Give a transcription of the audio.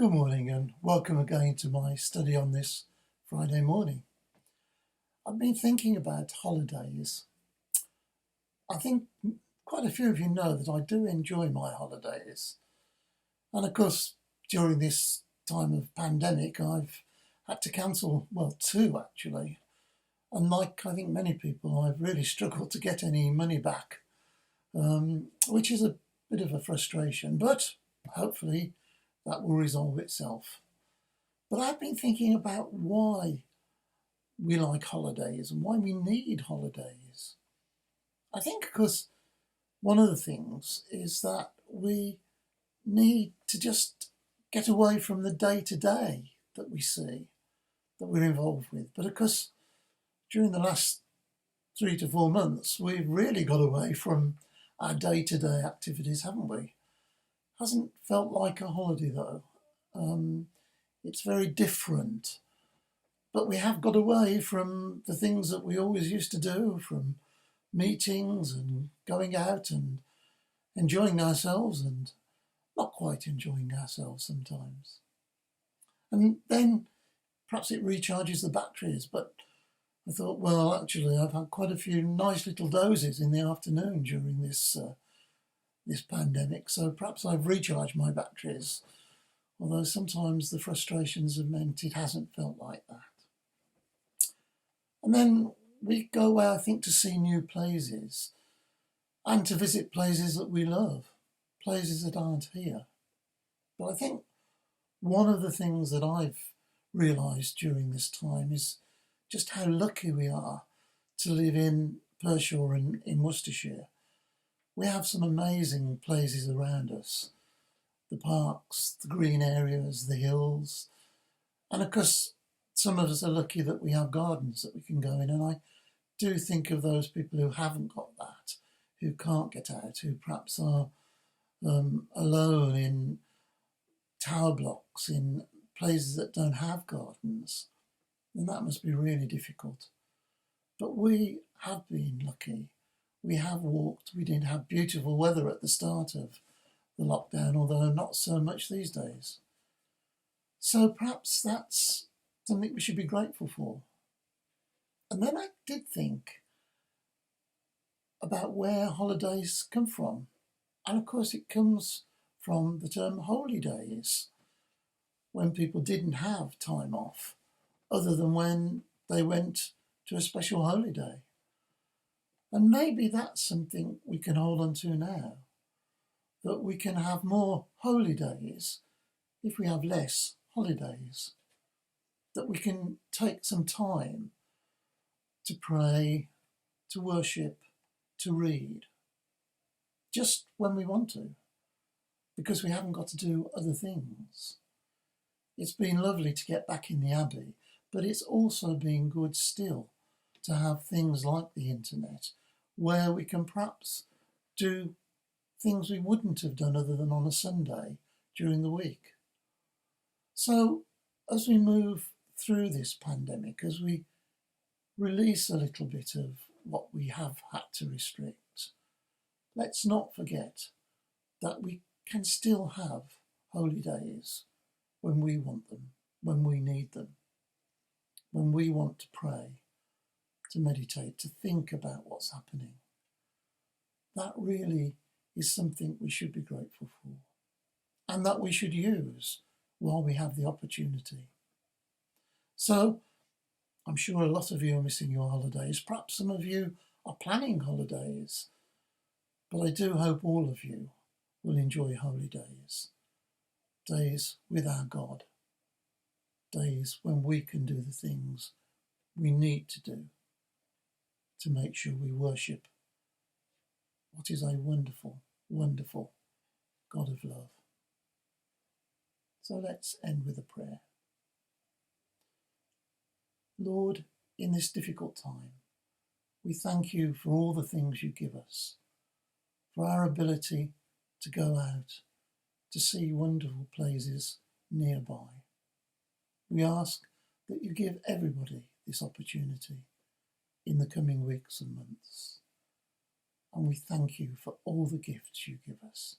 Good morning and welcome again to my study on this Friday morning. I've been thinking about holidays. I think quite a few of you know that I do enjoy my holidays. And of course, during this time of pandemic, I've had to cancel, well, two actually. And like I think many people, I've really struggled to get any money back, which is a bit of a frustration, but hopefully that will resolve itself. But I've been thinking about why we like holidays and why we need holidays. I think because one of the things is that we need to just get away from the day-to-day that we see, that we're involved with. But of course, during the last 3 to 4 months, we've really got away from our day-to-day activities, haven't we? Hasn't felt like a holiday though. It's very different, but we have got away from the things that we always used to do, from meetings and going out and enjoying ourselves and not quite enjoying ourselves sometimes. And then perhaps it recharges the batteries, but I thought, well, actually I've had quite a few nice little doses in the afternoon during this pandemic, so perhaps I've recharged my batteries, although sometimes the frustrations have meant it hasn't felt like that. And then we go away, I think, to see new places and to visit places that we love, places that aren't here. But I think one of the things that I've realised during this time is just how lucky we are to live in Perthshire and in Worcestershire. We have some amazing places around us, the parks, the green areas, the hills. And of course, some of us are lucky that we have gardens that we can go in. And I do think of those people who haven't got that, who can't get out, who perhaps are alone in tower blocks, in places that don't have gardens. And that must be really difficult. But we have been lucky. We have walked. We did have beautiful weather at the start of the lockdown, although not so much these days. So perhaps that's something we should be grateful for. And then I did think about where holidays come from. And of course it comes from the term holy days, when people didn't have time off other than when they went to a special holy day. And maybe that's something we can hold on to now, that we can have more holy days if we have less holidays, that we can take some time to pray, to worship, to read, just when we want to, because we haven't got to do other things. It's been lovely to get back in the Abbey, but it's also been good still to have things like the internet, where we can perhaps do things we wouldn't have done other than on a Sunday during the week. So as we move through this pandemic, as we release a little bit of what we have had to restrict, let's not forget that we can still have holy days when we want them, when we need them, when we want to pray, to meditate, to think about what's happening. That really is something we should be grateful for, and that we should use while we have the opportunity. So I'm sure a lot of you are missing your holidays. Perhaps some of you are planning holidays, but I do hope all of you will enjoy holy days, days with our God, days when we can do the things we need to do to make sure we worship what is a wonderful, wonderful God of love. So let's end with a prayer. Lord, in this difficult time, we thank you for all the things you give us, for our ability to go out, to see wonderful places nearby. We ask that you give everybody this opportunity in the coming weeks and months. And we thank you for all the gifts you give us.